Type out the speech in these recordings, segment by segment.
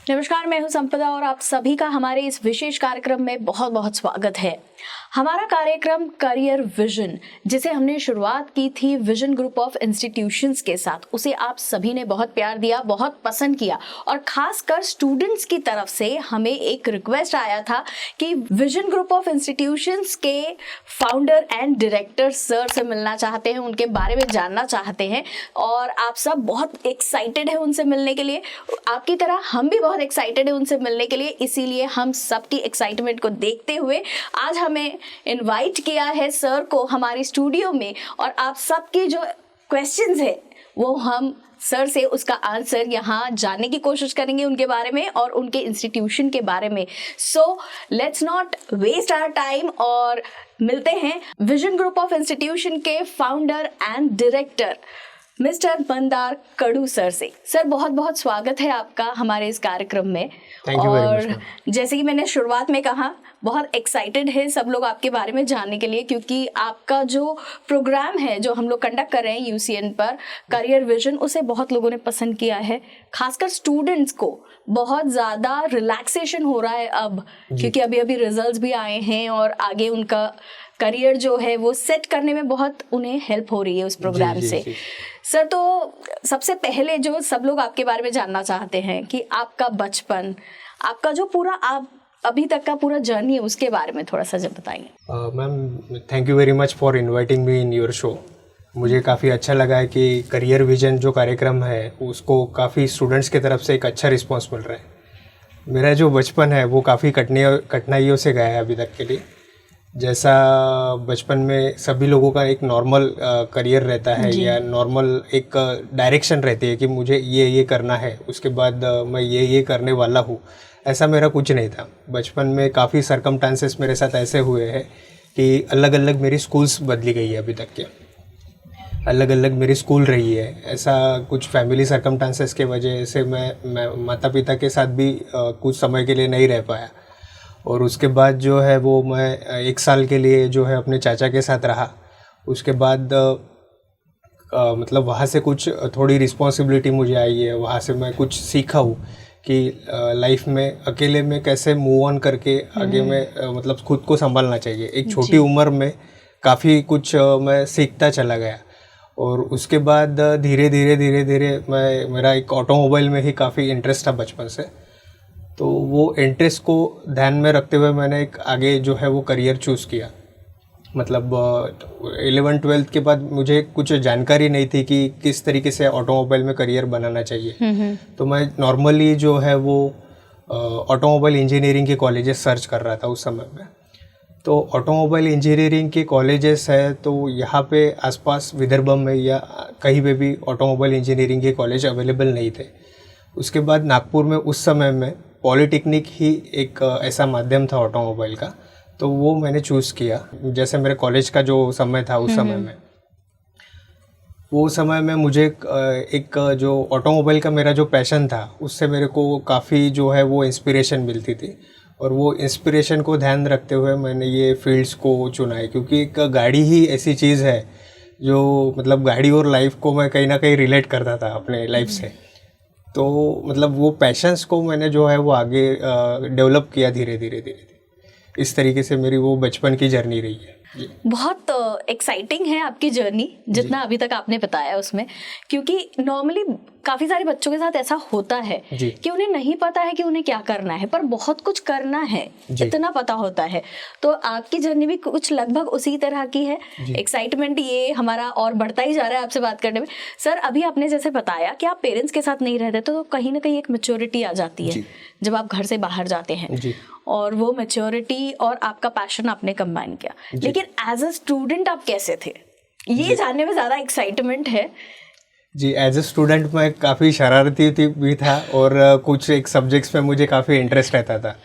नमस्कार, मैं हूं संपदा और आप सभी का हमारे इस विशेष कार्यक्रम में बहुत बहुत स्वागत है। हमारा कार्यक्रम करियर विजन, जिसे हमने शुरुआत की थी विजन ग्रुप ऑफ इंस्टीट्यूशंस के साथ, उसे आप सभी ने बहुत प्यार दिया, बहुत पसंद किया और खासकर स्टूडेंट्स की तरफ से हमें एक रिक्वेस्ट आया था कि विजन ग्रुप ऑफ इंस्टीट्यूशंस के फाउंडर एंड डायरेक्टर सर से मिलना चाहते हैं, उनके बारे में जानना चाहते हैं और आप सब बहुत एक्साइटेड है उनसे मिलने के लिए। आपकी तरह हम भी बहुत एक्साइटेड है उनसे मिलने के लिए, इसीलिए हम सबकी एक्साइटमेंट को देखते हुए आज हमें इनवाइट किया है सर को हमारी स्टूडियो में और आप सबके जो क्वेश्चंस है वो हम सर से उसका आंसर यहाँ जानने की कोशिश करेंगे उनके बारे में और उनके इंस्टीट्यूशन के बारे में। So let's not waste our time और मिलते हैं विजन ग्रुप ऑफ इंस्टीट्यूशन के founder and director mister Mandar Kadu sir से। सर बहुत बहुत स्वागत है आपका हमारे इस कार्यक्रम में। और जैसे कि मैंने शुरुआत में कहा, बहुत एक्साइटेड है सब लोग आपके बारे में जानने के लिए, क्योंकि आपका जो प्रोग्राम है जो हम लोग कंडक्ट कर रहे हैं यूसीएन पर, करियर विजन, उसे बहुत लोगों ने पसंद किया है। खासकर स्टूडेंट्स को बहुत ज़्यादा रिलैक्सेशन हो रहा है अब, क्योंकि अभी अभी रिजल्ट्स भी आए हैं और आगे उनका करियर जो है वो सेट करने में बहुत उन्हें हेल्प हो रही है उस प्रोग्राम से। सर, तो सबसे पहले जो सब लोग आपके बारे में जानना चाहते हैं कि आपका बचपन, आपका जो पूरा आप अभी तक का पूरा जर्नी है, उसके बारे में थोड़ा सा जब बताएंगे। Ma'am, thank you very much for inviting me in your show. मुझे काफ़ी अच्छा लगा है कि करियर विजन जो कार्यक्रम है उसको काफ़ी स्टूडेंट्स की तरफ से एक अच्छा रिस्पॉन्स मिल रहा है। मेरा जो बचपन है वो काफ़ी कठिनाइयों से गया है अभी तक के लिए। जैसा बचपन में सभी लोगों का एक नॉर्मल करियर रहता है या नॉर्मल एक डायरेक्शन रहती है कि मुझे ये करना है, उसके बाद मैं ये करने वाला हूँ, ऐसा मेरा कुछ नहीं था। बचपन में काफ़ी सरकमस्टांसेस मेरे साथ ऐसे हुए हैं कि अलग अलग मेरी स्कूल्स बदली गई है, अभी तक के अलग अलग मेरी स्कूल रही है। ऐसा कुछ फैमिली सरकमस्टांसेस के वजह से मैं माता पिता के साथ भी कुछ समय के लिए नहीं रह पाया और उसके बाद जो है वो मैं 1 साल के लिए जो है अपने चाचा के साथ रहा। उसके बाद मतलब वहाँ से कुछ थोड़ी रिस्पॉन्सिबिलिटी मुझे आई है, वहाँ से मैं कुछ सीखा हूँ कि लाइफ में अकेले में कैसे मूव ऑन करके आगे में मतलब खुद को संभालना चाहिए। एक छोटी उम्र में काफ़ी कुछ मैं सीखता चला गया और उसके बाद धीरे धीरे मेरा एक ऑटोमोबाइल में ही काफ़ी इंटरेस्ट था बचपन से। तो वो इंटरेस्ट को ध्यान में रखते हुए मैंने एक आगे जो है वो करियर चूज़ किया। मतलब 11th-12th के बाद मुझे कुछ जानकारी नहीं थी कि किस तरीके से ऑटोमोबाइल में करियर बनाना चाहिए। तो मैं नॉर्मली जो है वो ऑटोमोबाइल इंजीनियरिंग के कॉलेजेस सर्च कर रहा था उस समय में। तो ऑटोमोबाइल इंजीनियरिंग के कॉलेजेस है तो यहाँ पे आसपास विदर्भ में या कहीं पे भी ऑटोमोबाइल इंजीनियरिंग के कॉलेज अवेलेबल नहीं थे। उसके बाद नागपुर में उस समय में पॉलिटेक्निक ही एक ऐसा माध्यम था ऑटोमोबाइल का, तो वो मैंने चूज़ किया। जैसे मेरे कॉलेज का जो समय था उस समय में मुझे एक जो ऑटोमोबाइल का मेरा जो पैशन था उससे मेरे को काफ़ी जो है वो इंस्पिरेशन मिलती थी और वो इंस्पिरेशन को ध्यान रखते हुए मैंने ये फील्ड्स को चुना है। क्योंकि एक गाड़ी ही ऐसी चीज़ है जो मतलब गाड़ी और लाइफ को मैं कहीं ना कहीं रिलेट करता था अपने लाइफ से। तो मतलब वो पैशंस को मैंने जो है वो आगे डेवलप किया धीरे धीरे। इस तरीके से मेरी वो बचपन की जर्नी रही है। बहुत एक्साइटिंग है आपकी जर्नी, जितना अभी तक आपने बताया उसमें, क्योंकि नॉर्मली काफ़ी सारे बच्चों के साथ ऐसा होता है कि उन्हें नहीं पता है कि उन्हें क्या करना है, पर बहुत कुछ करना है, इतना पता होता है। तो आपकी जर्नी भी कुछ लगभग उसी तरह की है। एक्साइटमेंट ये हमारा और बढ़ता ही जा रहा है आपसे बात करने में। सर, अभी आपने जैसे बताया कि आप पेरेंट्स के साथ नहीं रहते, तो कहीं ना कहीं एक मैच्योरिटी आ जाती है जब आप घर से बाहर जाते हैं, और वो मैच्योरिटी और आपका पैशन आपने कंबाइन किया। लेकिन एज अ स्टूडेंट आप कैसे थे, ये जानने में ज़्यादा एक्साइटमेंट है। जी, एज ए स्टूडेंट मैं काफ़ी शरारती भी था और कुछ एक सब्जेक्ट्स में मुझे काफ़ी इंटरेस्ट रहता था।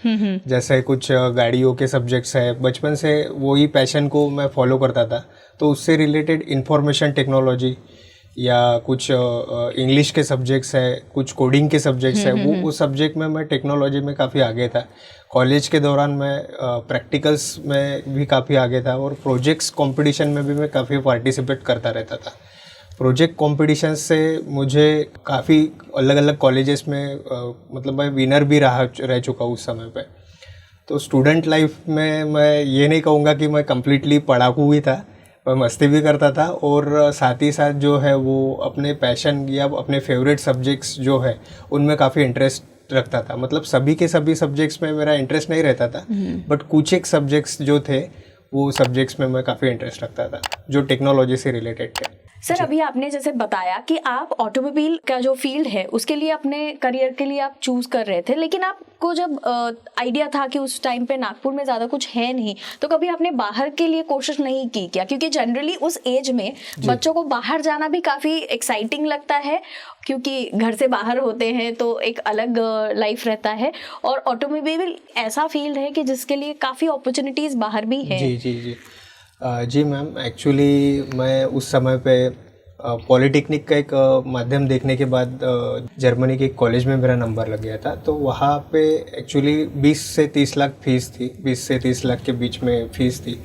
जैसे कुछ गाड़ियों के सब्जेक्ट्स है, बचपन से वही पैशन को मैं फॉलो करता था। तो उससे रिलेटेड इंफॉर्मेशन टेक्नोलॉजी या कुछ इंग्लिश के सब्जेक्ट्स है, कुछ कोडिंग के सब्जेक्ट्स है, वो उस सब्जेक्ट में मैं टेक्नोलॉजी में काफ़ी आगे था। कॉलेज के दौरान मैं प्रैक्टिकल्स में भी काफ़ी आगे था और प्रोजेक्ट्स कंपटीशन में भी मैं काफ़ी पार्टिसिपेट करता रहता था। प्रोजेक्ट कंपटीशन से मुझे काफ़ी अलग अलग कॉलेजेस में मतलब मैं विनर भी रह चुका उस समय पे। तो स्टूडेंट लाइफ में मैं ये नहीं कहूँगा कि मैं कम्प्लीटली पढ़ाकू ही था, मैं मस्ती भी करता था और साथ ही साथ जो है वो अपने पैशन या अपने फेवरेट सब्जेक्ट्स जो है उनमें काफ़ी इंटरेस्ट रखता था। मतलब सभी के सभी सब्जेक्ट्स में मेरा इंटरेस्ट नहीं रहता था, बट कुछ एक सब्जेक्ट्स जो थे वो सब्जेक्ट्स में मैं काफ़ी इंटरेस्ट रखता था जो टेक्नोलॉजी से रिलेटेड थे। सर, अभी आपने जैसे बताया कि आप ऑटोमोबाइल का जो फील्ड है उसके लिए अपने करियर के लिए आप चूज कर रहे थे, लेकिन आपको जब आइडिया था कि उस टाइम पे नागपुर में ज़्यादा कुछ है नहीं, तो कभी आपने बाहर के लिए कोशिश नहीं की क्या? क्योंकि जनरली उस एज में बच्चों को बाहर जाना भी काफ़ी एक्साइटिंग लगता है, क्योंकि घर से बाहर होते हैं तो एक अलग लाइफ रहता है, और ऑटोमोबाइल ऐसा फील्ड है कि जिसके लिए काफ़ी अपॉर्चुनिटीज़ बाहर भी है। जी मैम, एक्चुअली मैं उस समय पे पॉलिटेक्निक का एक माध्यम देखने के बाद जर्मनी के एक कॉलेज में मेरा नंबर लग गया था। तो वहाँ पे एक्चुअली 20 से 30 लाख फीस थी, 20 से 30 लाख के बीच में फ़ीस थी।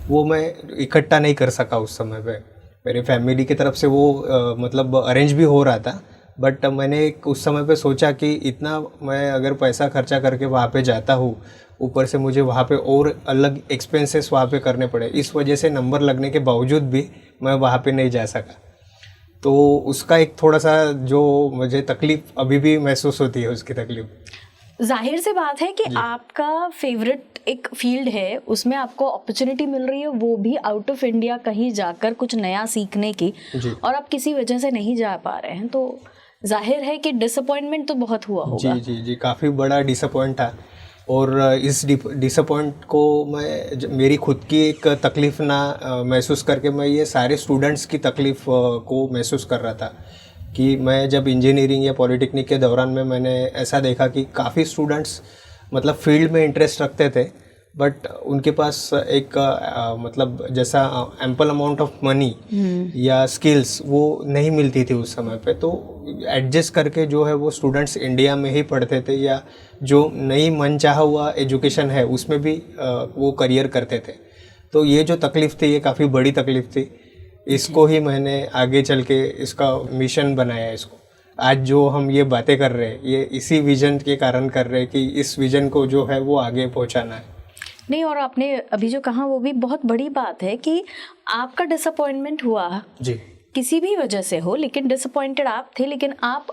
वो मैं इकट्ठा नहीं कर सका उस समय पे। मेरे फैमिली की तरफ से वो मतलब अरेंज भी हो रहा था, बट मैंने उस समय पे सोचा कि इतना मैं अगर पैसा खर्चा करके वहाँ पे जाता हूँ, ऊपर से मुझे वहाँ पे और अलग एक्सपेंसेस वहाँ पे करने पड़े, इस वजह से नंबर लगने के बावजूद भी मैं वहाँ पे नहीं जा सका। तो उसका एक थोड़ा सा जो मुझे तकलीफ अभी भी महसूस होती है, उसकी तकलीफ। जाहिर सी बात है कि आपका फेवरेट एक फील्ड है, उसमें आपको अपॉर्चुनिटी मिल रही है, वो भी आउट ऑफ इंडिया कहीं जाकर कुछ नया सीखने की, और आप किसी वजह से नहीं जा पा रहे हैं, तो जाहिर है कि डिसअपॉइंटमेंट तो बहुत हुआ होगा। जी, काफ़ी बड़ा डिसअपॉइंट था। और इस डिसअपॉइंट को मैं मेरी खुद की एक तकलीफ़ ना महसूस करके मैं ये सारे स्टूडेंट्स की तकलीफ़ को महसूस कर रहा था कि मैं जब इंजीनियरिंग या पॉलिटेक्निक के दौरान में मैंने ऐसा देखा कि काफ़ी स्टूडेंट्स मतलब फील्ड में इंटरेस्ट रखते थे, बट उनके पास एक मतलब जैसा एम्पल अमाउंट ऑफ मनी या स्किल्स वो नहीं मिलती थी उस समय पे। तो एडजस्ट करके जो है वो स्टूडेंट्स इंडिया में ही पढ़ते थे, या जो नई मनचाहा हुआ एजुकेशन है उसमें भी वो करियर करते थे। तो ये जो तकलीफ़ थी ये काफ़ी बड़ी तकलीफ़ थी। इसको ही मैंने आगे चल के इसका मिशन बनाया। इसको आज जो हम ये बातें कर रहे हैं ये इसी विजन के कारण कर रहे हैं कि इस विजन को जो है वो आगे पहुंचाना है। नहीं, और आपने अभी जो कहा वो भी बहुत बड़ी बात है कि आपका डिसअपॉइंटमेंट हुआ जी, किसी भी वजह से हो, लेकिन डिसअपॉइंटेड आप थे, लेकिन आप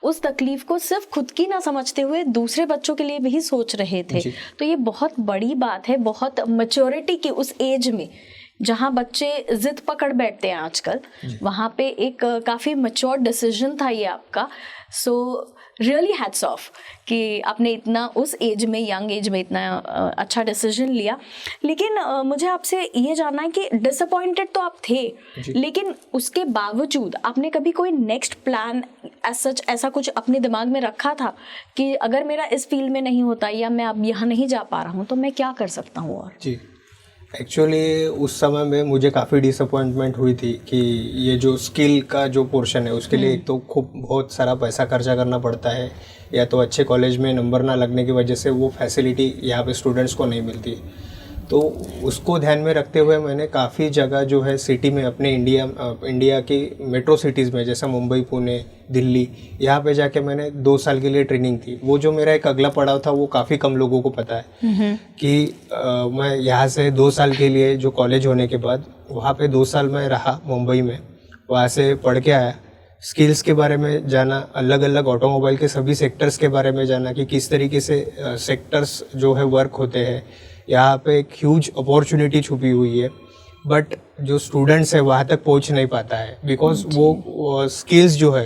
उस तकलीफ को सिर्फ खुद की ना समझते हुए दूसरे बच्चों के लिए भी सोच रहे थे। तो ये बहुत बड़ी बात है, बहुत मैच्योरिटी की उस एज में जहाँ बच्चे जिद पकड़ बैठते हैं आजकल, वहाँ पे एक काफ़ी मैच्योर डिसीजन था ये आपका। सो रियली हैट्स ऑफ कि आपने इतना उस एज में, यंग एज में इतना अच्छा डिसीजन लिया। लेकिन मुझे आपसे ये जानना है कि डिसअपॉइंटेड तो आप थे, लेकिन उसके बावजूद आपने कभी कोई नेक्स्ट प्लान सच ऐसा कुछ अपने दिमाग में रखा था कि अगर मेरा इस फील्ड में नहीं होता या मैं अब यहाँ नहीं जा पा रहा हूँ तो मैं क्या कर सकता हूँ? और जी, एक्चुअली उस समय में मुझे काफ़ी डिसअपॉइंटमेंट हुई थी कि ये जो स्किल का जो पोर्शन है उसके लिए एक तो खूब बहुत सारा पैसा खर्चा करना पड़ता है, या तो अच्छे कॉलेज में नंबर ना लगने की वजह से वो फैसिलिटी यहाँ पे स्टूडेंट्स को नहीं मिलती। तो उसको ध्यान में रखते हुए मैंने काफ़ी जगह जो है सिटी में अपने इंडिया की मेट्रो सिटीज़ में जैसा मुंबई, पुणे, दिल्ली, यहाँ पे जाके मैंने 2 साल के लिए ट्रेनिंग की। वो जो मेरा एक अगला पड़ाव था वो काफ़ी कम लोगों को पता है कि मैं यहाँ से 2 साल के लिए जो कॉलेज होने के बाद वहाँ पे 2 साल मैं रहा मुंबई में, वहाँ से पढ़ के आया। स्किल्स के बारे में जाना, अलग अलग ऑटोमोबाइल के सभी सेक्टर्स के बारे में जाना कि किस तरीके से सेक्टर्स जो है वर्क होते हैं। यहाँ पे एक ह्यूज अपॉर्चुनिटी छुपी हुई है, बट जो स्टूडेंट्स है वहाँ तक पहुँच नहीं पाता है बिकॉज वो स्किल्स जो है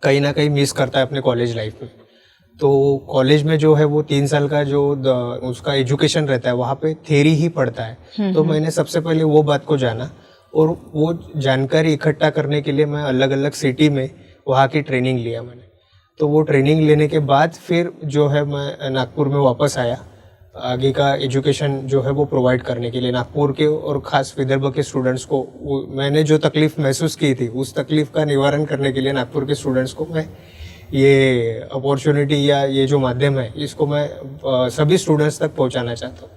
कहीं ना कहीं मिस करता है अपने कॉलेज लाइफ में। तो कॉलेज में जो है वो 3 साल का जो उसका एजुकेशन रहता है वहाँ पे थ्योरी ही पढ़ता है। तो मैंने सबसे पहले वो बात को जाना और वो जानकारी इकट्ठा करने के लिए मैं अलग अलग सिटी में वहाँ की ट्रेनिंग लिया मैंने। तो वो ट्रेनिंग लेने के बाद फिर जो है मैं नागपुर में वापस आया आगे का एजुकेशन जो है वो प्रोवाइड करने के लिए नागपुर के और ख़ास विदर्भ के स्टूडेंट्स को मैंने जो तकलीफ़ महसूस की थी उस तकलीफ़ का निवारण करने के लिए नागपुर के स्टूडेंट्स को मैं ये अपॉर्चुनिटी या ये जो माध्यम है इसको मैं सभी स्टूडेंट्स तक पहुंचाना चाहता हूँ।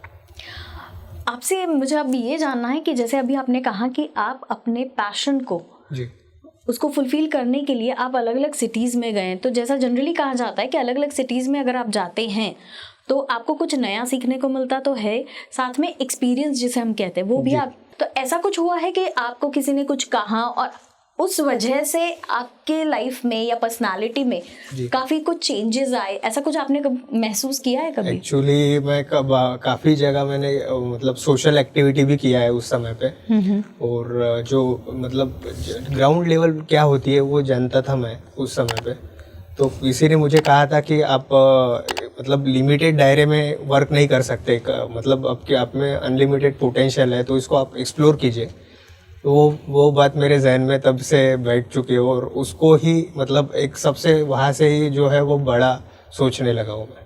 आपसे मुझे अब ये जानना है कि जैसे अभी आपने कहा कि आप अपने पैशन को जी उसको फुलफिल करने के लिए आप अलग अलग सिटीज़ में गए, तो जैसा जनरली कहा जाता है कि अलग अलग सिटीज़ में अगर आप जाते हैं तो आपको कुछ नया सीखने को मिलता तो है, साथ में एक्सपीरियंस जिसे हम कहते हैं वो भी आप, तो ऐसा कुछ हुआ है कि आपको किसी ने कुछ कहा और उस वजह से आपके लाइफ में या पर्सनालिटी में काफ़ी कुछ चेंजेस आए, ऐसा कुछ आपने महसूस किया है कभी? एक्चुअली मैं काफ़ी जगह मैंने मतलब सोशल एक्टिविटी भी किया है उस समय पे, और जो मतलब ग्राउंड लेवल क्या होती है वो जानता था मैं उस समय पे। तो किसी ने मुझे कहा था कि आप मतलब लिमिटेड दायरे में वर्क नहीं कर सकते, मतलब आपके आप में अनलिमिटेड पोटेंशियल है तो इसको आप एक्सप्लोर कीजिए। तो वो बात मेरे जहन में तब से बैठ चुकी है और उसको ही मतलब एक सबसे वहाँ से ही जो है वो बड़ा सोचने लगा हूँ मैं।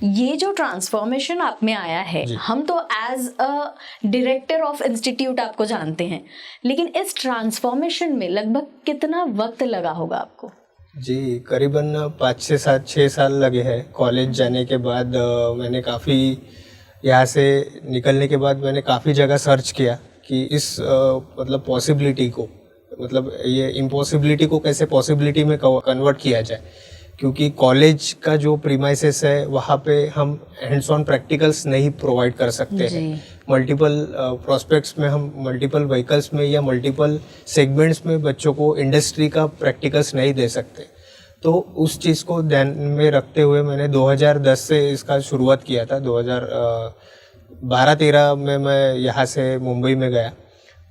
ये जो ट्रांसफॉर्मेशन आप में आया है, हम तो as a director of institute आपको जानते हैं, लेकिन इस ट्रांसफॉर्मेशन में लगभग कितना वक्त लगा होगा आपको? जी करीबन 5 से 6 साल लगे हैं। कॉलेज जाने के बाद मैंने काफ़ी यहाँ से निकलने के बाद मैंने काफ़ी जगह सर्च किया कि इस मतलब पॉसिबिलिटी को, मतलब ये इम्पॉसिबिलिटी को कैसे पॉसिबिलिटी में कन्वर्ट किया जाए, क्योंकि कॉलेज का जो प्रीमाइसेस है वहाँ पे हम हैंड्स ऑन प्रैक्टिकल्स नहीं प्रोवाइड कर सकते हैं। मल्टीपल प्रोस्पेक्ट्स में हम मल्टीपल व्हीकल्स में या मल्टीपल सेगमेंट्स में बच्चों को इंडस्ट्री का प्रैक्टिकल्स नहीं दे सकते। तो उस चीज़ को ध्यान में रखते हुए मैंने 2010 से इसका शुरुआत किया था। 2012-13 में मैं यहाँ से मुंबई में गया,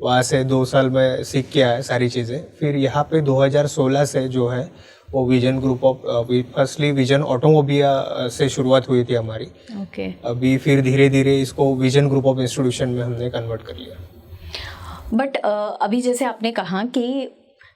वहाँ से 2 साल में सीख के आया सारी चीज़ें। फिर यहाँ पे 2016 से जो है वो vision group of firstly vision ऑटोमोबिया से शुरुआत हुई थी हमारी। अभी फिर धीरे धीरे इसको विजन ग्रुप ऑफ इंस्टीट्यूशन में हमने कन्वर्ट कर लिया। बट अभी जैसे आपने कहा कि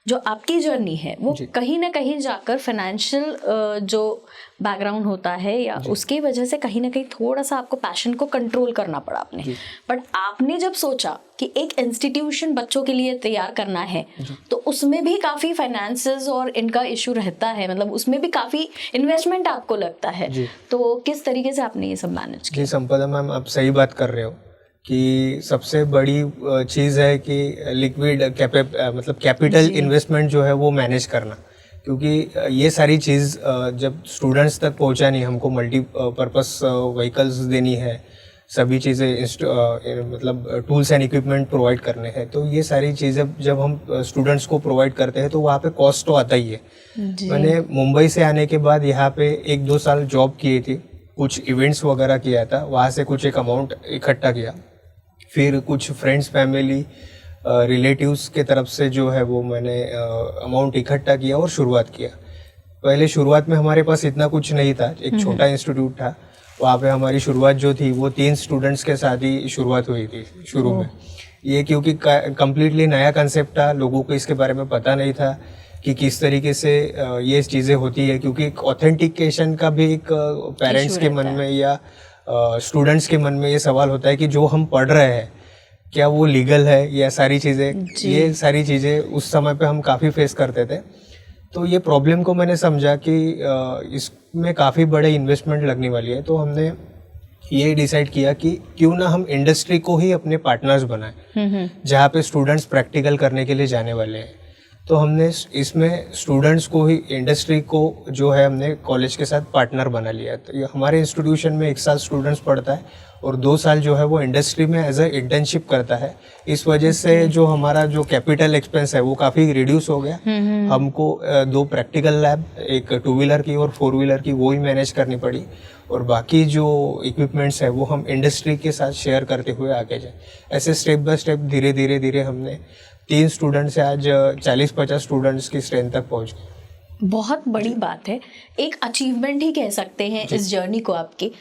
जो आपकी जर्नी है वो कहीं ना कहीं जाकर फाइनेंशियल जो बैकग्राउंड होता है या उसकी वजह से कहीं ना कहीं थोड़ा सा आपको पैशन को कंट्रोल करना पड़ा आपने। बट आपने जब सोचा कि एक इंस्टीट्यूशन बच्चों के लिए तैयार करना है तो उसमें भी काफ़ी फाइनेंसेस और इनका इशू रहता है, मतलब उसमें भी काफ़ी इन्वेस्टमेंट आपको लगता है, तो किस तरीके से आपने ये सब मैनेज किया? जी संपदा मैम, आप सही बात कर रहे हो कि सबसे बड़ी चीज़ है कि लिक्विड मतलब कैपिटल इन्वेस्टमेंट जो है वो मैनेज करना, क्योंकि ये सारी चीज़ जब स्टूडेंट्स तक पहुंचानी, हमको मल्टीपर्पस व्हीकल्स देनी है, सभी चीज़ें मतलब टूल्स एंड इक्विपमेंट प्रोवाइड करने हैं, तो ये सारी चीज़ें जब हम स्टूडेंट्स को प्रोवाइड करते हैं तो वहाँ पे कॉस्ट तो आता ही है। मैंने मुंबई से आने के बाद यहाँ पे 1-2 साल जॉब की थी, कुछ इवेंट्स वगैरह किया था, वहाँ से कुछ एक अमाउंट इकट्ठा किया, फिर कुछ फ्रेंड्स फैमिली रिलेटिव्स के तरफ से जो है वो मैंने अमाउंट इकट्ठा किया और शुरुआत किया। पहले शुरुआत में हमारे पास इतना कुछ नहीं था, एक छोटा इंस्टीट्यूट था, वहाँ पे हमारी शुरुआत जो थी वो 3 स्टूडेंट्स के साथ ही शुरुआत हुई थी शुरू में। ये क्योंकि कम्प्लीटली नया कंसेप्ट था, लोगों को इसके बारे में पता नहीं था कि किस तरीके से ये चीज़ें होती है, क्योंकि ऑथेंटिकेशन का भी एक पेरेंट्स के मन में या स्टूडेंट्स के मन में ये सवाल होता है कि जो हम पढ़ रहे हैं क्या वो लीगल है, या सारी चीज़ें, ये सारी चीज़ें उस समय पे हम काफ़ी फेस करते थे। तो ये प्रॉब्लम को मैंने समझा कि इसमें काफ़ी बड़े इन्वेस्टमेंट लगने वाली है, तो हमने ये डिसाइड किया कि क्यों ना हम इंडस्ट्री को ही अपने पार्टनर्स बनाएं, जहाँ पे स्टूडेंट्स प्रैक्टिकल करने के लिए जाने वाले हैं। तो हमने इसमें स्टूडेंट्स को ही, इंडस्ट्री को जो है हमने कॉलेज के साथ पार्टनर बना लिया। तो ये हमारे इंस्टीट्यूशन में 1 साल स्टूडेंट्स पढ़ता है और 2 साल जो है वो इंडस्ट्री में एज अ इंटर्नशिप करता है। इस वजह से जो हमारा जो कैपिटल एक्सपेंस है वो काफ़ी रिड्यूस हो गया। हमको 2 प्रैक्टिकल लैब, एक 2 व्हीलर की और 4 व्हीलर की, वो ही मैनेज करनी पड़ी, और बाकी जो इक्विपमेंट्स है वो हम इंडस्ट्री के साथ शेयर करते हुए आगे जाए। ऐसे स्टेप बाय स्टेप धीरे धीरे धीरे हमने 3 स्टूडेंट से आज 40-50 स्टूडेंट्स की स्ट्रेंथ तक पहुंच गए। बहुत बड़ी बात है, एक अचीवमेंट ही कह सकते हैं इस जर्नी को आपकी।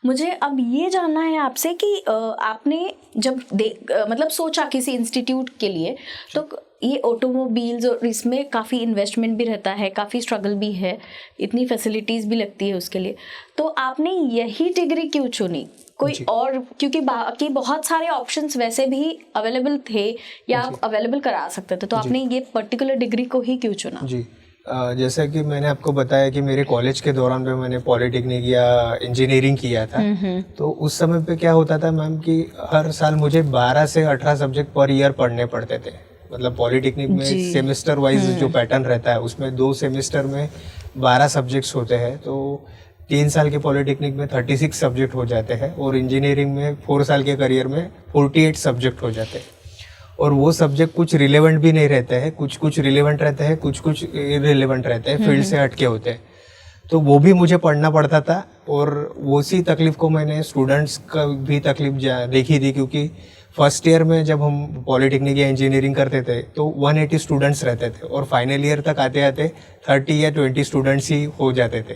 मुझे अब ये जानना है आपसे कि आपने जब मतलब सोचा किसी इंस्टीट्यूट के लिए, तो ये ऑटोमोबाइल्स और इसमें काफ़ी इन्वेस्टमेंट भी रहता है, काफ़ी स्ट्रगल भी है, इतनी फैसिलिटीज़ भी लगती है उसके लिए, तो आपने यही डिग्री क्यों चुनी? कोई और, क्योंकि बाकी बहुत सारे ऑप्शंस वैसे भी अवेलेबल थे या आप अवेलेबल करा सकते थे, तो आपने ये पर्टिकुलर डिग्री को ही क्यों चुना? जी, जैसा कि मैंने आपको बताया कि मेरे कॉलेज के दौरान में मैंने पॉलिटेक्निक या इंजीनियरिंग किया था, तो उस समय पे क्या होता था मैम कि हर साल मुझे 12 से 18 सब्जेक्ट पर ईयर पढ़ने पड़ते थे। मतलब पॉलिटेक्निक में सेमेस्टर वाइज जो पैटर्न रहता है उसमें 2 सेमेस्टर में 12 सब्जेक्ट्स होते हैं, तो 3 साल के पॉलिटेक्निक में 36 सब्जेक्ट हो जाते हैं और इंजीनियरिंग में 4 साल के करियर में 48 सब्जेक्ट हो जाते हैं। और वो सब्जेक्ट कुछ रिलेवेंट भी नहीं रहते हैं, कुछ रिलेवेंट रहते हैं, कुछ इररिलेवेंट रहते हैं, फील्ड से हटके होते हैं, तो वो भी मुझे पढ़ना पड़ता था। और उसी तकलीफ को मैंने स्टूडेंट्स का भी तकलीफ देखी थी, क्योंकि फर्स्ट ईयर में जब हम पॉलिटेक्निक या इंजीनियरिंग करते थे तो 180 स्टूडेंट्स रहते थे और फाइनल ईयर तक आते आते 30 या 20 स्टूडेंट्स ही हो जाते थे।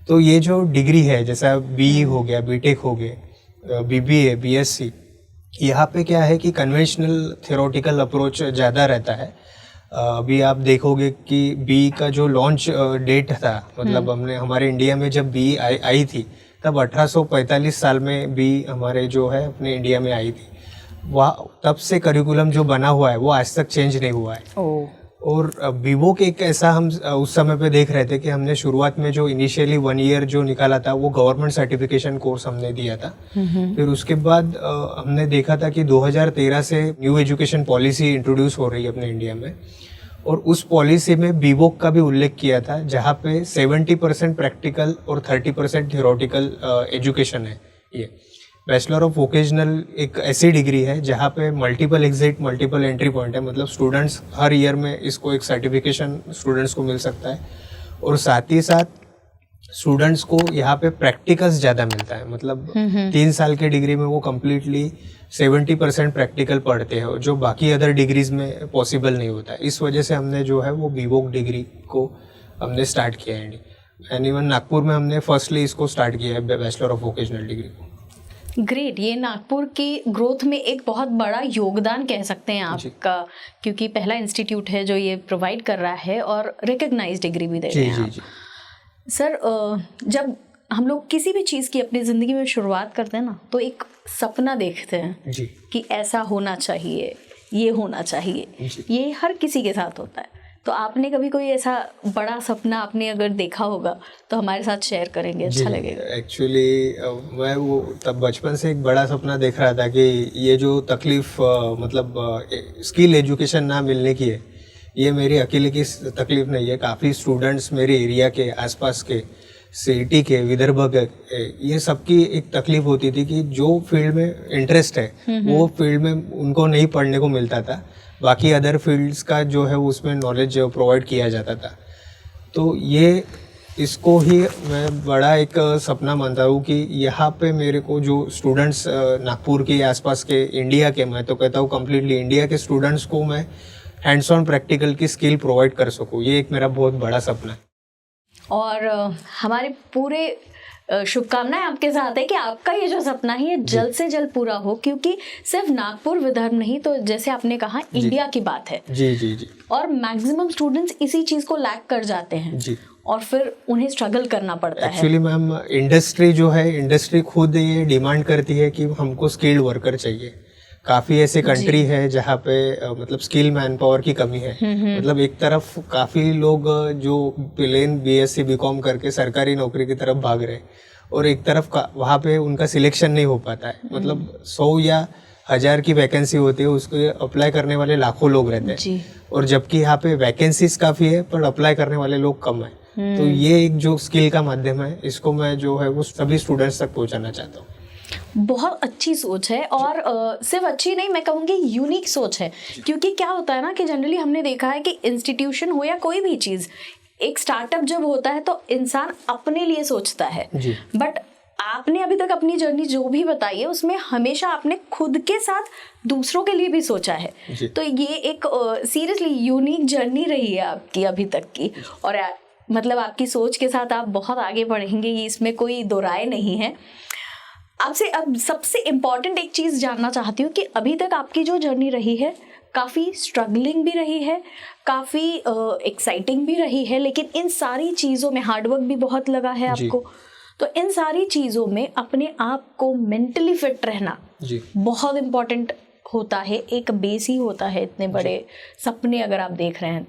तो ये जो डिग्री है, जैसा BE हो गया, बीटेक हो गया, BBA, BSc, यहाँ पे क्या है कि कन्वेंशनल थ्योरेटिकल अप्रोच ज़्यादा रहता है। अभी आप देखोगे कि BE का जो लॉन्च डेट था, मतलब हमने हमारे इंडिया में जब BE आई थी तब 1845 साल में BE हमारे जो है अपने इंडिया में आई थी। वह तब से करिकुलम जो बना हुआ है वो आज तक चेंज नहीं हुआ है। और बीवोक एक ऐसा हम उस समय पे देख रहे थे कि हमने शुरुआत में जो इनिशियली 1 ईयर जो निकाला था वो गवर्नमेंट सर्टिफिकेशन कोर्स हमने दिया था। फिर उसके बाद हमने देखा था कि 2013 से न्यू एजुकेशन पॉलिसी इंट्रोड्यूस हो रही है अपने इंडिया में, और उस पॉलिसी में बीवोक का भी उल्लेख किया था, जहाँ पे 70% प्रैक्टिकल और 30% थ्योरेटिकल एजुकेशन है। ये बैचलर ऑफ वोकेशनल एक ऐसी डिग्री है जहाँ पे multiple exit, multiple entry point है, मतलब स्टूडेंट्स हर ईयर में इसको एक सर्टिफिकेशन स्टूडेंट्स को मिल सकता है। और साथ ही साथ स्टूडेंट्स को यहाँ पे प्रैक्टिकल्स ज़्यादा मिलता है, मतलब 3 साल के डिग्री में वो कम्प्लीटली 70% प्रैक्टिकल पढ़ते हैं, जो बाकी अदर डिग्रीज में पॉसिबल नहीं होता है। इस वजह से हमने जो है वो बीवोक डिग्री को हमने स्टार्ट किया है। एंड इवन नागपुर में हमने फर्स्टली इसको स्टार्ट किया है, बैचलर ऑफ वोकेशनल डिग्री को। ग्रेट, ये नागपुर की ग्रोथ में एक बहुत बड़ा योगदान कह सकते हैं आपका, क्योंकि पहला इंस्टीट्यूट है जो ये प्रोवाइड कर रहा है और रिकग्नाइज डिग्री भी दे रहे हैं आप। सर, जब हम लोग किसी भी चीज़ की अपनी ज़िंदगी में शुरुआत करते हैं ना, तो एक सपना देखते हैं जी, कि ऐसा होना चाहिए, ये होना चाहिए, ये हर किसी के साथ होता है। तो आपने कभी कोई ऐसा बड़ा सपना आपने अगर देखा होगा तो हमारे साथ शेयर करेंगे, अच्छा लगेगा। एक्चुअली मैं वो तब बचपन से एक बड़ा सपना देख रहा था कि ये जो तकलीफ मतलब स्किल एजुकेशन ना मिलने की है, ये मेरी अकेले की तकलीफ नहीं है। काफ़ी स्टूडेंट्स मेरे एरिया के आसपास के, सिटी के, विदर्भ के, ये सबकी एक तकलीफ होती थी कि जो फील्ड में इंटरेस्ट है वो फील्ड में उनको नहीं पढ़ने को मिलता था, बाकी अदर फील्ड्स का जो है उसमें नॉलेज प्रोवाइड किया जाता था। तो ये इसको ही मैं बड़ा एक सपना मानता हूँ कि यहाँ पे मेरे को जो स्टूडेंट्स नागपुर के आसपास के, इंडिया के, मैं तो कहता हूँ कम्प्लीटली इंडिया के स्टूडेंट्स को मैं हैंड्स ऑन प्रैक्टिकल की स्किल प्रोवाइड कर सकूँ, ये एक मेरा बहुत बड़ा सपना है। और हमारे पूरे शुभकामनाएं आपके साथ है कि आपका ये जो सपना है ये जल्द से जल्द पूरा हो, क्योंकि सिर्फ नागपुर विदर्भ नहीं, तो जैसे आपने कहा इंडिया की बात है। जी जी जी। और मैक्सिमम स्टूडेंट्स इसी चीज को लैक कर जाते हैं जी, और फिर उन्हें स्ट्रगल करना पड़ता है। एक्चुअली मैम इंडस्ट्री जो है, इंडस्ट्री खुद ये डिमांड करती है कि हमको स्किल्ड वर्कर चाहिए। काफ़ी ऐसे कंट्री है जहाँ पे मतलब स्किल मैन पावर की कमी है। मतलब एक तरफ काफ़ी लोग जो प्लेन BSc BCom करके सरकारी नौकरी की तरफ भाग रहे हैं, और एक तरफ वहाँ पे उनका सिलेक्शन नहीं हो पाता है। मतलब 100 या 1000 की वैकेंसी होती है, उसको अप्लाई करने वाले लाखों लोग रहते हैं, और जबकि यहाँ पे वैकेंसीज काफ़ी है पर अप्लाई करने वाले लोग कम है। तो ये एक जो स्किल का माध्यम है, इसको मैं जो है वो सभी स्टूडेंट्स तक पहुँचाना चाहता हूँ। बहुत अच्छी सोच है, और सिर्फ अच्छी नहीं, मैं कहूँगी यूनिक सोच है। क्योंकि क्या होता है ना कि जनरली हमने देखा है कि इंस्टीट्यूशन हो या कोई भी चीज़, एक स्टार्टअप जब होता है तो इंसान अपने लिए सोचता है, बट आपने अभी तक अपनी जर्नी जो भी बताई है उसमें हमेशा आपने खुद के साथ दूसरों के लिए भी सोचा है। तो ये एक सीरियसली यूनिक जर्नी रही है आपकी अभी तक की, और मतलब आपकी सोच के साथ आप बहुत आगे बढ़ेंगे, ये इसमें कोई दो राय नहीं है। आपसे अब सबसे इम्पॉर्टेंट एक चीज़ जानना चाहती हूँ कि अभी तक आपकी जो जर्नी रही है काफ़ी स्ट्रगलिंग भी रही है, काफ़ी एक्साइटिंग भी रही है, लेकिन इन सारी चीज़ों में हार्डवर्क भी बहुत लगा है जी। आपको। तो इन सारी चीज़ों में अपने आप को मेंटली फिट रहना जी बहुत इम्पॉर्टेंट होता है, एक बेस ही होता है इतने बड़े सपने अगर आप देख रहे हैं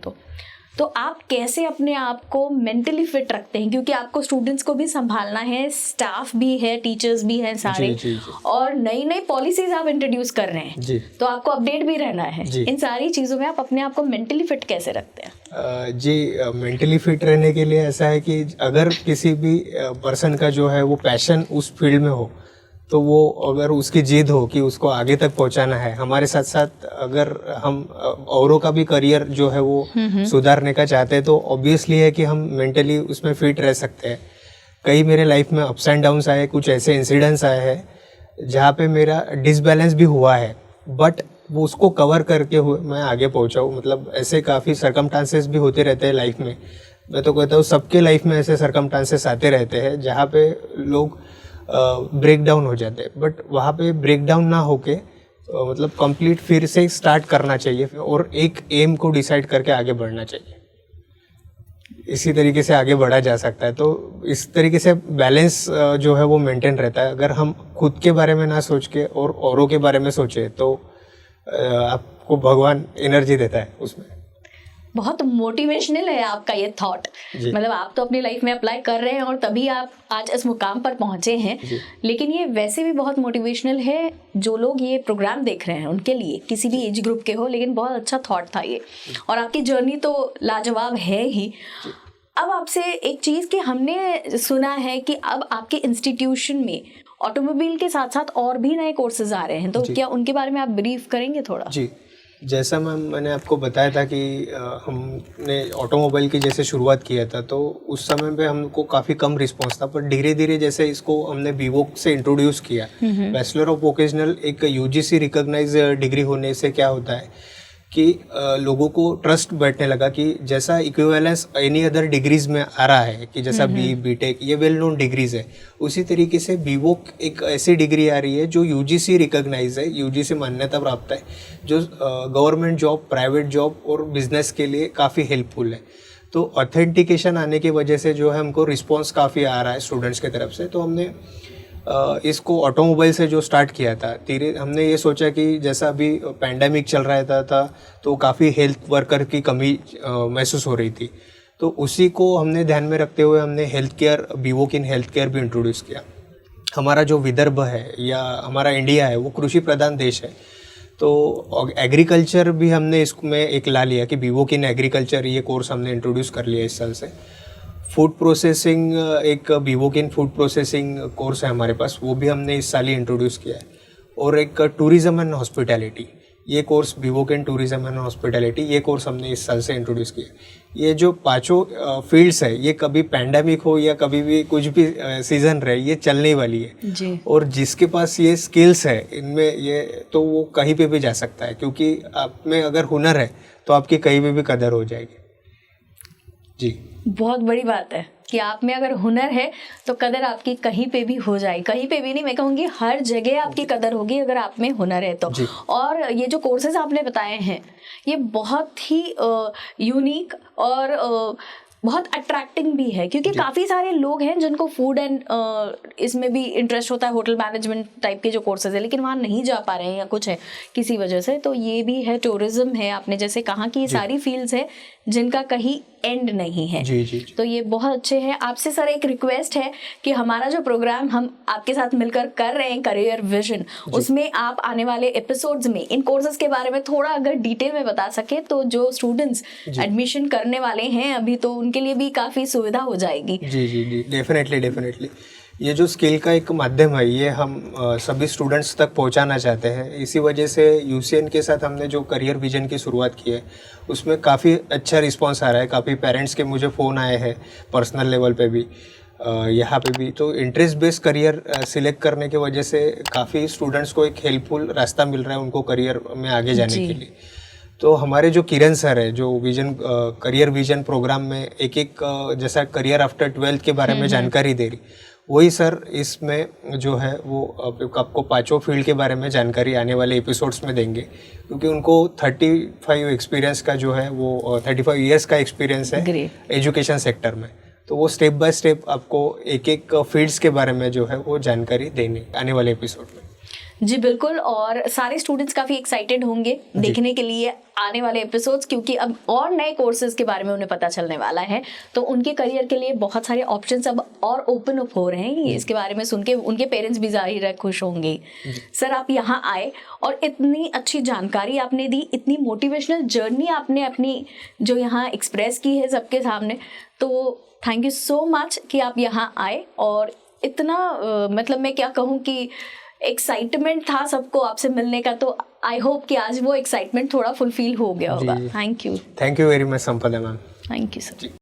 तो आप कैसे अपने आप को मेंटली फिट रखते हैं, क्योंकि आपको स्टूडेंट्स को भी संभालना है, स्टाफ भी है, टीचर्स भी हैं सारे, जी। और नई नई पॉलिसीज आप इंट्रोड्यूस कर रहे हैं जी। तो आपको अपडेट भी रहना है। जी। इन सारी चीज़ों में आप अपने आप को मेंटली फिट कैसे रखते हैं? जी, मेंटली फिट रहने के लिए ऐसा है कि अगर किसी भी पर्सन का जो है वो पैशन उस फील्ड में हो, तो वो अगर उसकी जिद हो कि उसको आगे तक पहुंचाना है, हमारे साथ साथ अगर हम औरों का भी करियर जो है वो सुधारने का चाहते हैं, तो ऑब्वियसली है कि हम मेंटली उसमें फिट रह सकते हैं। कई मेरे लाइफ में अप्स एंड डाउन्स आए, कुछ ऐसे इंसिडेंट्स आए हैं जहाँ पे मेरा डिसबैलेंस भी हुआ है, बट वो उसको कवर करके हुए मैं आगे पहुँचा हूँ। मतलब ऐसे काफ़ी सर्कमस्टांसेस भी होते रहते हैं लाइफ में। मैं तो कहता हूँ सबके लाइफ में ऐसे सर्कमस्टांसेस आते रहते हैं जहाँ पे लोग ब्रेक डाउन हो जाते हैं, बट वहाँ पे ब्रेक डाउन ना होके मतलब कंप्लीट फिर से स्टार्ट करना चाहिए और एक एम को डिसाइड करके आगे बढ़ना चाहिए। इसी तरीके से आगे बढ़ा जा सकता है। तो इस तरीके से बैलेंस जो है वो मेंटेन रहता है। अगर हम खुद के बारे में ना सोच के और औरों के बारे में सोचे तो आपको भगवान एनर्जी देता है उसमें। बहुत मोटिवेशनल है आपका ये थॉट। मतलब आप तो अपनी लाइफ में अप्लाई कर रहे हैं और तभी आप आज इस मुकाम पर पहुंचे हैं, लेकिन ये वैसे भी बहुत मोटिवेशनल है जो लोग ये प्रोग्राम देख रहे हैं उनके लिए, किसी भी एज ग्रुप के हो, लेकिन बहुत अच्छा थॉट था ये, और आपकी जर्नी तो लाजवाब है ही। अब आपसे एक चीज़ कि हमने सुना है कि अब आपके इंस्टीट्यूशन में ऑटोमोबाइल के साथ साथ और भी नए कोर्सेज आ रहे हैं, तो क्या उनके बारे में आप ब्रीफ करेंगे थोड़ा? जी, जैसा मैंने आपको बताया था कि हमने ऑटोमोबाइल की जैसे शुरुआत किया था, तो उस समय पे हमको काफ़ी कम रिस्पांस था, पर धीरे धीरे जैसे इसको हमने बीवोक से इंट्रोड्यूस किया, बैचलर ऑफ वोकेशनल एक यूजीसी रिकॉग्नाइज डिग्री होने से क्या होता है कि लोगों को ट्रस्ट बैठने लगा कि जैसा इक्विवेलेंस एनी अदर डिग्रीज में आ रहा है कि जैसा बीटेक ये वेल नोन डिग्रीज है, उसी तरीके से बीवोक एक ऐसी डिग्री आ रही है जो यूजीसी रिकॉग्नाइज है, यूजीसी मान्यता प्राप्त है, जो गवर्नमेंट जॉब, प्राइवेट जॉब और बिजनेस के लिए काफ़ी हेल्पफुल है। तो ऑथेंटिकेशन आने की वजह से जो है हमको रिस्पॉन्स काफ़ी आ रहा है स्टूडेंट्स की तरफ से। तो हमने इसको ऑटोमोबाइल से जो स्टार्ट किया था, धीरे हमने ये सोचा कि जैसा अभी पैंडेमिक चल रहा था तो काफ़ी हेल्थ वर्कर की कमी महसूस हो रही थी, तो उसी को हमने ध्यान में रखते हुए हमने health care, BVoc in health care भी इंट्रोड्यूस किया। हमारा जो विदर्भ है या हमारा इंडिया है वो कृषि प्रधान देश है, तो एग्रीकल्चर भी हमने इसमें एक ला लिया कि बीवोक इन एग्रीकल्चर, ये कोर्स हमने इंट्रोड्यूस कर लिया इस साल से। फूड प्रोसेसिंग, एक बीवोक इन फूड प्रोसेसिंग कोर्स है हमारे पास, वो भी हमने इस साल ही इंट्रोड्यूस किया है। और एक टूरिज़्म एंड हॉस्पिटैलिटी, ये course BVoc in tourism and hospitality, ये कोर्स हमने इस साल से इंट्रोड्यूस किया। ये जो पांचों फील्ड्स है, ये कभी पैंडेमिक हो या कभी भी कुछ भी सीजन रहे, ये चलने वाली है जी। और जिसके पास ये स्किल्स है इनमें, ये तो वो कहीं पे भी जा सकता है, क्योंकि आप में अगर हुनर है तो आपकी कहीं पे भी कदर हो जाएगी। जी, बहुत बड़ी बात है कि आप में अगर हुनर है तो कदर आपकी कहीं पे भी हो जाए, कहीं पे भी नहीं, मैं कहूँगी हर जगह आपकी कदर होगी अगर आप में हुनर है तो। और ये जो कोर्सेज आपने बताए हैं ये बहुत ही यूनिक और बहुत अट्रैक्टिंग भी है, क्योंकि काफ़ी सारे लोग हैं जिनको फूड एंड इसमें भी इंटरेस्ट होता है, होटल मैनेजमेंट टाइप के जो कोर्सेज है, लेकिन वहाँ नहीं जा पा रहे हैं या कुछ है किसी वजह से। तो ये भी है, टूरिज्म है, आपने जैसे कहा कि ये सारी फील्ड्स है जिनका कहीं एंड नहीं है। जी। तो ये बहुत अच्छे हैं। आपसे सर एक रिक्वेस्ट है कि हमारा जो प्रोग्राम हम आपके साथ मिलकर कर रहे हैं करियर विजन, उसमें आप आने वाले एपिसोड्स में इन कोर्सेज के बारे में थोड़ा अगर डिटेल में बता सके तो जो स्टूडेंट्स एडमिशन करने वाले हैं अभी, तो उनके लिए भी काफ़ी सुविधा हो जाएगी। जी, डेफिनेटली ये जो स्किल का एक माध्यम है, ये हम सभी स्टूडेंट्स तक पहुंचाना चाहते हैं। इसी वजह से यूसीएन के साथ हमने जो करियर विजन की शुरुआत की है उसमें काफ़ी अच्छा रिस्पांस आ रहा है। काफ़ी पेरेंट्स के मुझे फ़ोन आए हैं पर्सनल लेवल पे भी, यहाँ पे भी। तो इंटरेस्ट बेस्ड करियर सिलेक्ट करने की वजह से काफ़ी स्टूडेंट्स को एक हेल्पफुल रास्ता मिल रहा है उनको करियर में आगे जाने के लिए। तो हमारे जो किरण सर है, जो विजन करियर विजन प्रोग्राम में एक जैसा करियर आफ्टर 12th के बारे में जानकारी दे रही, वही सर इसमें जो है वो आपको पांचों फील्ड के बारे में जानकारी आने वाले एपिसोड्स में देंगे, क्योंकि उनको 35 एक्सपीरियंस का जो है वो 35 ईयर्स का एक्सपीरियंस है एजुकेशन सेक्टर में। तो वो स्टेप बाय स्टेप आपको एक एक फील्ड्स के बारे में जो है वो जानकारी देनी आने वाले एपिसोड में। जी बिल्कुल, और सारे स्टूडेंट्स काफ़ी एक्साइटेड होंगे देखने के लिए आने वाले एपिसोड्स, क्योंकि अब और नए कोर्सेज के बारे में उन्हें पता चलने वाला है, तो उनके करियर के लिए बहुत सारे ऑप्शंस अब और ओपन अप हो रहे हैं। इसके बारे में सुन के उनके पेरेंट्स भी जाहिर है खुश होंगे। सर आप यहाँ आए और इतनी अच्छी जानकारी आपने दी, इतनी मोटिवेशनल जर्नी आपने अपनी जो यहाँ एक्सप्रेस की है सबके सामने, तो थैंक यू सो मच कि आप यहाँ आए। और इतना मतलब मैं क्या कहूँ कि एक्साइटमेंट था सबको आपसे मिलने का, तो आई होप कि आज वो एक्साइटमेंट थोड़ा फुलफिल हो गया होगा। थैंक यू वेरी मच संपदा मैम। Thank you sir.